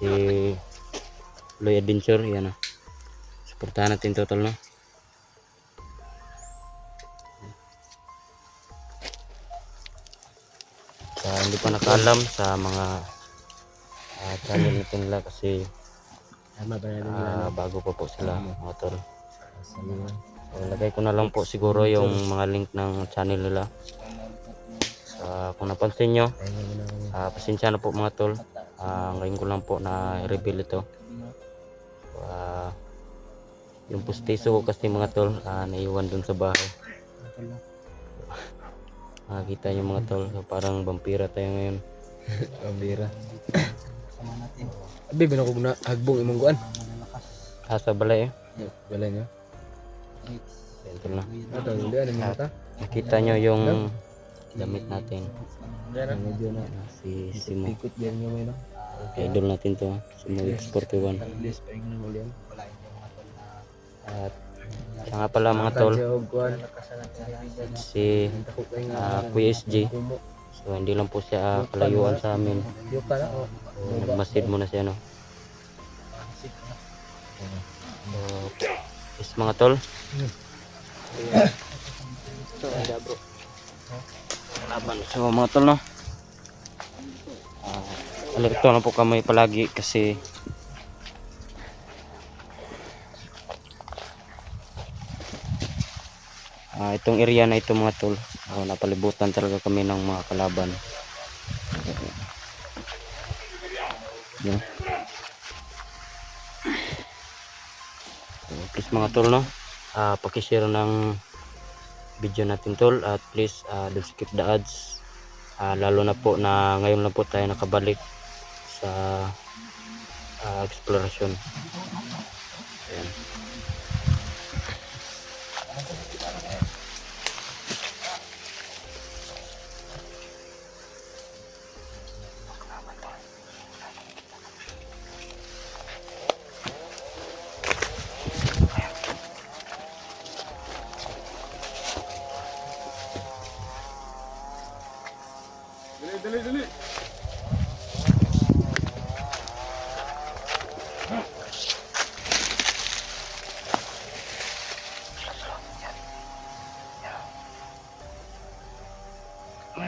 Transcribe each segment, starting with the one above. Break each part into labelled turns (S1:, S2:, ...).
S1: si Loy Adventure. Yan o. Suportahan natin total, no. Hindi pa nakaalam sa mga channel nito nila kasi bago pa po sila mga tol. So, lagay ko na lang po siguro yung mga link ng channel nila. Kung napansin nyo, pasensya na po mga tol. Ngayon ko lang po na reveal ito. Yung pustiso ko kasi mga tol, naiwan dun sa bahay. Makikita nyo mga tol, so parang vampira tayo ngayon.
S2: Vampira. Abi binakog na hagbong imong kuan.
S1: Sa balay
S2: Balay niya.
S1: Ito na.
S2: Ato hindi ano mo ta?
S1: Nakita nyo yung damit natin.
S2: Medyo na
S1: Si Simo.
S2: ikot diyan mo may no.
S1: Idol natin to. Simo X41.
S2: Please paing na mo diyan.
S1: At siya nga pala mga tol, si Kuya SG. So hindi lang po siya kalayuan sa amin.
S2: Yo para o.
S1: So, nagmasid muna siya, no. So is mga tol. So mga tol, no. Alerto na po kami palagi kasi itong area na ito mga tol, napalibutan talaga kami ng mga kalaban. Yeah. So, please mga tol, no, pakishare ng video natin tol, at please don't skip the ads, lalo na po na ngayon lang po tayo nakabalik sa exploration. Ayan.
S2: Dali.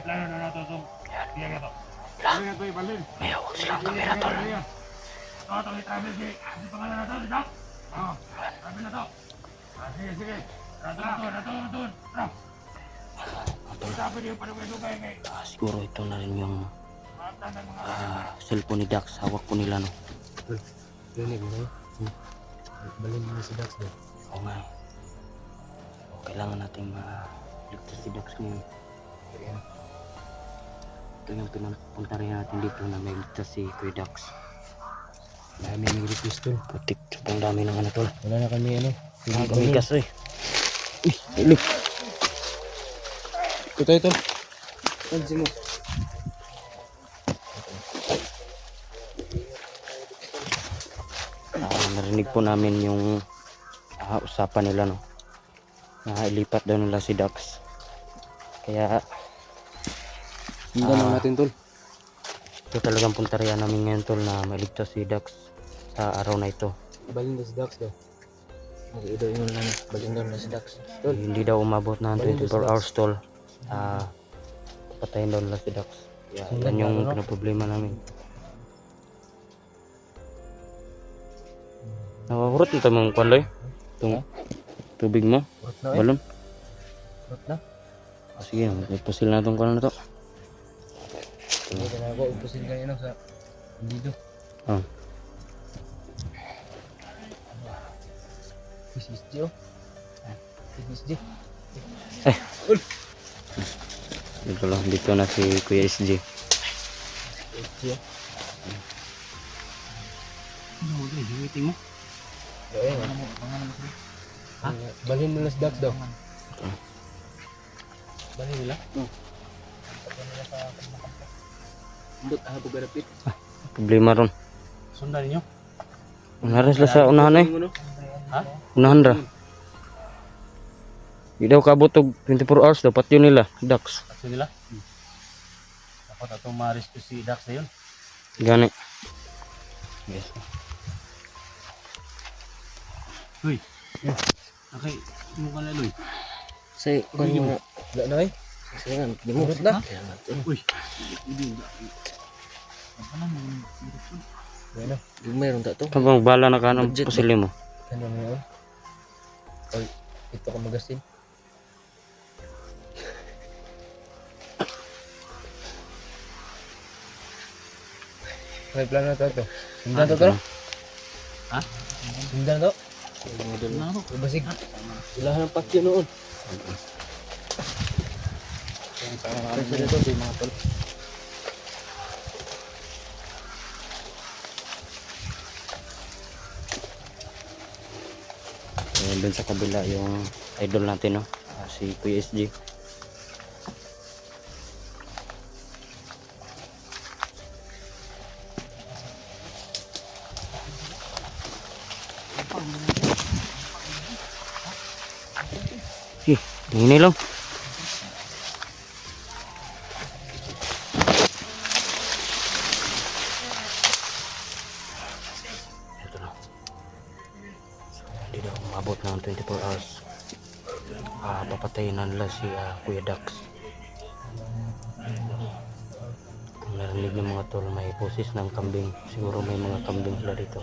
S2: Plano na nato to. Diyan to. Diyan to ibalin.
S1: May hawak silang kamera tol.
S2: Ito i-travel si pangalan na to, dito. Travel na to. Sige. Rato. Sabi niyo para may lugay ngay.
S1: Siguro ito na rin yung cellphone ni Dax. Hawak po nila, no.
S2: Dinig mo. Balin mo si Dax doon.
S1: Oo nga. So, kailangan natin ligtas si Dax ngayon. Ito yung pinapunta rin natin dito na may ligtas si Kuya Dax.
S2: Dami ng request tol.
S1: Putik, sobrang dami ng ano tol.
S2: Wala na kami ano.
S1: Kamigas eh.
S2: Look. Ito. Pansin mo.
S1: Narinig po namin yung usapan nila, no. Ilipat daw nila si Dax. Kaya
S2: Sundan lang natin tol.
S1: ito talagang puntarya namin ngayon tol, na maligtas si Dax sa araw na ito.
S2: Balin na si Dax daw. Mag-ido yun lang. Balin na si Dax. Tol.
S1: Hindi daw umabot ng 24 hours tol. Patayin daw nila si Dax. Yan yung pinaproblema namin. Nakahurot na tamang kwaloy. Itong tubig mo. Balon.
S2: Rot na.
S1: Sige, ipasil na itong kwalo na to.
S2: Hindi na ako upusin kanina sa dito. PSG oh. PSG.
S1: Dito na si Kuya SG.
S2: PSG oh.
S1: Ano ba yung waiting mo?
S2: Balhin mo na si Dax daw. Balhin nila?
S1: Problema ron.
S2: Sundan ninyo?
S1: Unahan sila sa unahan eh.
S2: Ha?
S1: Unahan ra. Di daw kabutog 24 hours dapat yun nila, Dax.
S2: Kasi nila? Dapat atong ma-rescue si Dax na yun.
S1: Gani. Yes.
S2: Uy. Okay, mo ka na Loy.
S3: Say, kuan mo. Wala na eh. Sige nga, di mo na.
S2: Uy.
S3: Wala. Mayroon ta to.
S1: Kabang bala na kanang
S3: Budget,
S1: pusili mo.
S3: Ano mo yun? Oy, ito ka magasin. May plano na to. Sundan to to.
S2: Ha?
S3: Sundan to. Basig. Wala ng pakyo noon. Kasi dito di mga tol.
S1: Doon sa kabila yung idol natin, no? Si Kuya SG. Ini lang. Ito na. So, hindi daw umabot ng 24 hours. Papatayin na nila si Kuya Dax. Kung narinig ng mga tol, may pusis ng kambing. Siguro may mga kambing sila dito.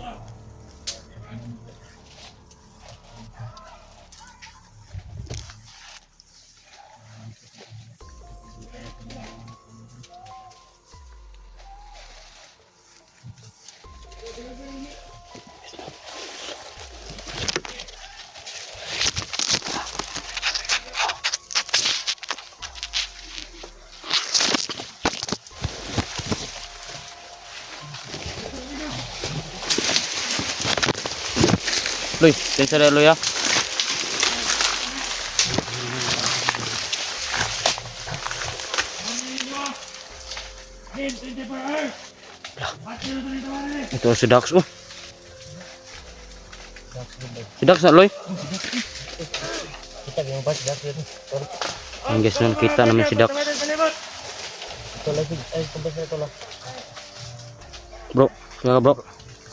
S1: Loy, tensa na Loy ah. Ito si Dax oh. Si Dax na Loy.
S3: Kita yung pas dak yun. Tol.
S1: Ang guys nun, kita namin si Dax.
S3: Ito lagi ay kumbas na to lang.
S1: Bro, kaya bro.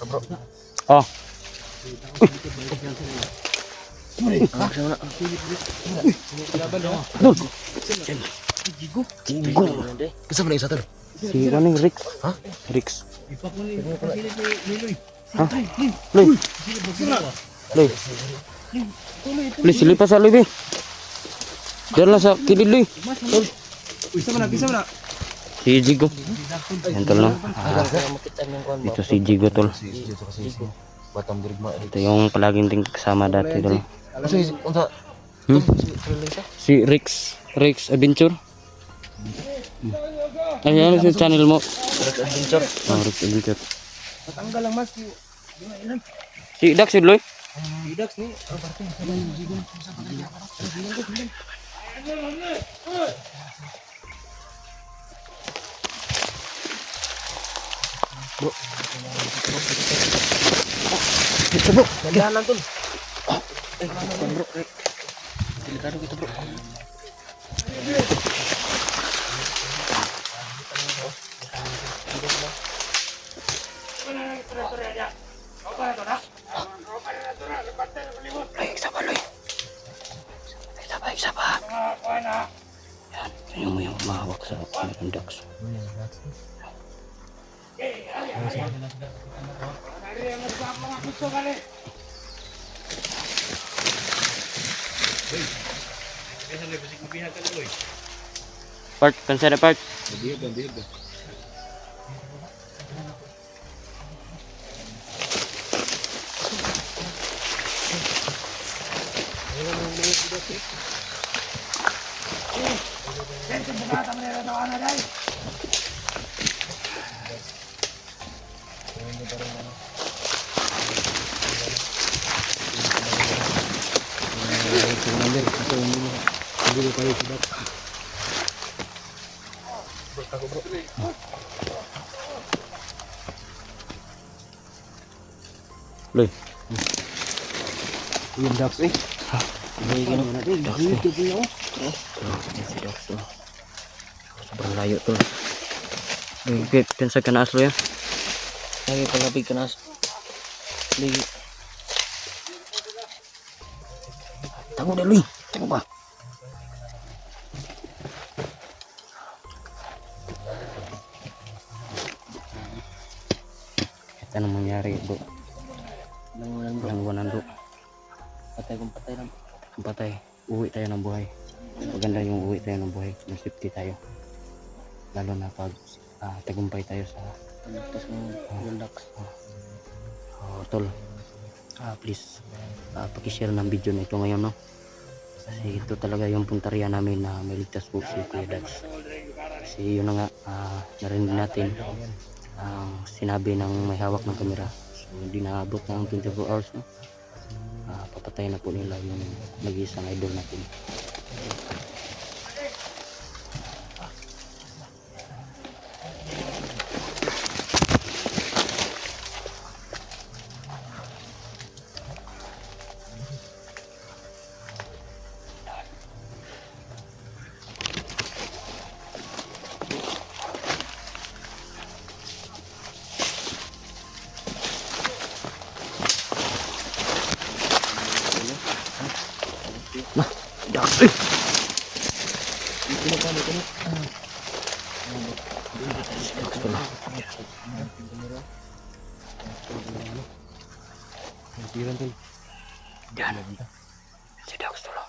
S3: Bro.
S1: Oh,
S3: Jigo. Kasama na isa tol.
S1: si ano yung Rix?
S3: Ha?
S1: Rix. Ha? Loy. Loy. Loy, silipas sa Loy, be. Diyan lang sa kilid, Loy. Si Jigo. Yan tol, no?
S3: Makita yung kuan ba.
S1: Ito si Jigo, tol.
S3: Jigo. Batang dirigma.
S1: Ito yung palaging ting kasama dati, tol.
S3: Kasi unsa
S1: Si Rix. Rix Adventure. Ay, ano sa channel mo?
S3: adventure.
S1: Oh, Rix Adventure.
S2: Matanggal lang mas.
S1: Si Dax, si Loy.
S2: Idax ni.
S3: Ito bro. Gandahan tol. Bro. Delikado kita bro.
S1: Loy, isa pa, Loy. Isa pa. Yan, yun mo yung mahawak sa ng Dax. Part, kansada part. Loy.
S3: Yung Dax eh.
S1: Dax eh. Si Dax oh. Sobrang layo to. Loy, pinsa ka na aslo yan.
S3: Lagi palapig ka na. Lagi. Tago na Luy. Tago ba?
S1: Ito anong mangyari bro.
S3: Langunan bro.
S1: Ilang buwanan bro.
S3: Patay kung patay lang.
S1: Ang patay. Uwi tayo ng buhay. Maganda yung uwi tayo ng buhay. Yung safety tayo. Lalo na pag tagumpay tayo sa
S3: Tapos ng relax.
S1: tol. Please pakishare ng video na ito ngayon no. Kasi ito talaga yung puntarya namin na may ligtas po si Kuya Dax. Kasi yun na nga narinig natin ang sinabi ng may hawak ng kamera. So hindi naabot ng 24 hours no. Papatay na po nila yung nag-iisang idol natin. Dax!
S3: Ito pa ito.
S1: Gusto na.
S3: Tiran tol.
S1: Diyan. Si Dax tol.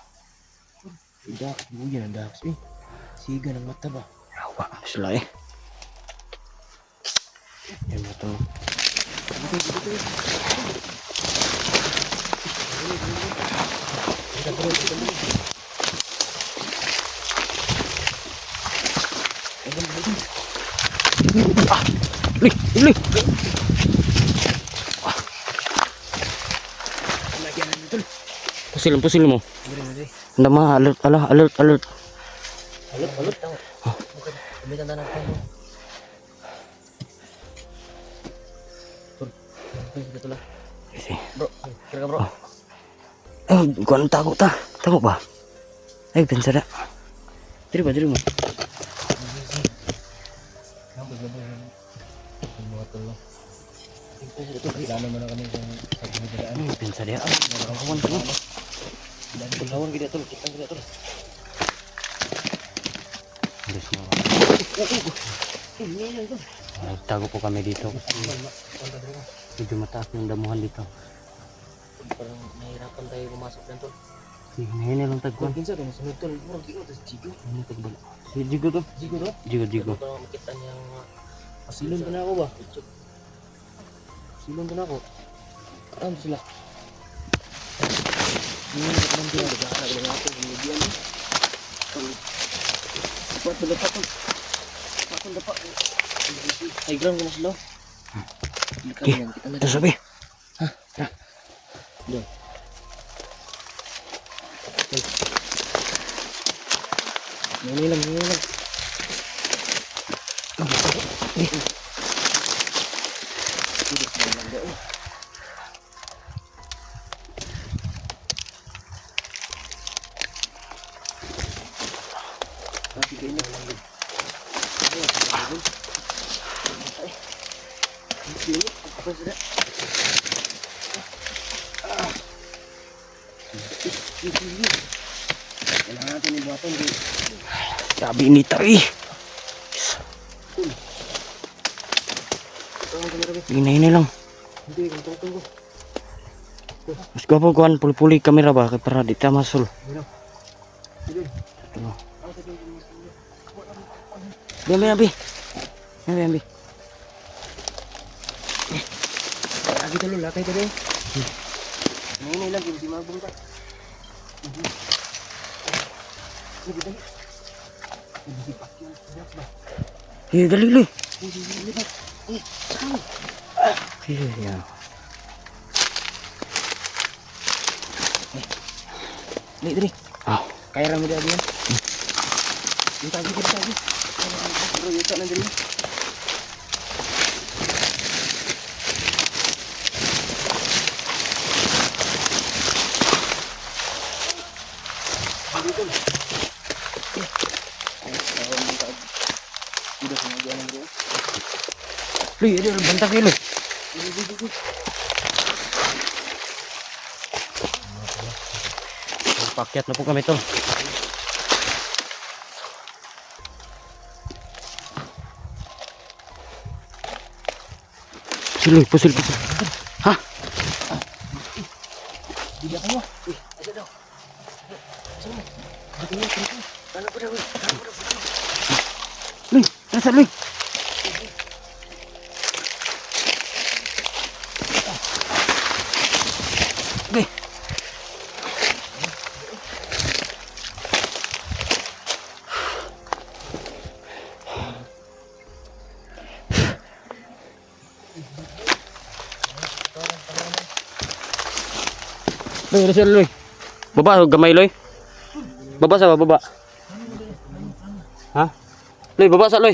S3: Dax, buyan ang Dax eh. Siga ng mata ba?
S1: Hawa sila eh. Yan mo tol. Li! Li! Pusil mo. Anda mah alert, alert.
S3: Alot tao. Gamitan na ng phone mo. Tol. Ito lang.
S1: Kasi,
S3: Bro, kira ka bro.
S1: kuan tago ta. Tago ba? Ay, pensada. Diri ba?
S3: Mga tol lang. Lalo mo na kami sa pinagdaan.
S1: Pensada ya. Kawan ko.
S3: Lawan kita tol, kita tol.
S1: Alis mo. Tago po kami dito kasi medyo mataas yung damuhan dito.
S3: Parang nahirapan tayo pumasok dyan tol.
S1: Hinahin lang tagkuhan.
S3: Kinsa dong sunod tol, murag di ko tas Jigo.
S1: Ano tagbala? Si Jigo to.
S3: Jigo to?
S1: Jigo.
S3: Para makita niya ang pasilon pa na ako ba? Pasilon pa na ako. Aram sila. Hindi ko naman sila. Nagkakanak lang ako. Hindi yan eh. Dapat. Dapat. High ground ko na sila. Kita na
S1: Ito sabi.
S3: doon. Ngayon lang. Kailangan natin ibuhaton di.
S1: Sabi ni Tay. Hinahin lang.
S3: Hindi, tunggu.
S1: Mas gwapo kuhan puli-puli kamera ba kay para di ta masul. Biambi.
S3: Lagi talo, lakay talo. Ngayon lang, hindi magbungka.
S1: Dali. Iya.
S3: Dali. Kaya rami dia dia. Minta lagi. Bro, yuta na dali.
S1: Lu, dia bentar dulu. Pakyat na po kami tol. Pusil, pusil, pusil. Ha?
S3: Bigyan kayo. Uy, aja daw. Sino? Tingnan ko. Kala ko daw.
S1: Loy, nasa Loy. Okay. Loy, nasa Loy. Baba, gamay Loy. Baba sa baba. Ha? Loy, baba sa Loy.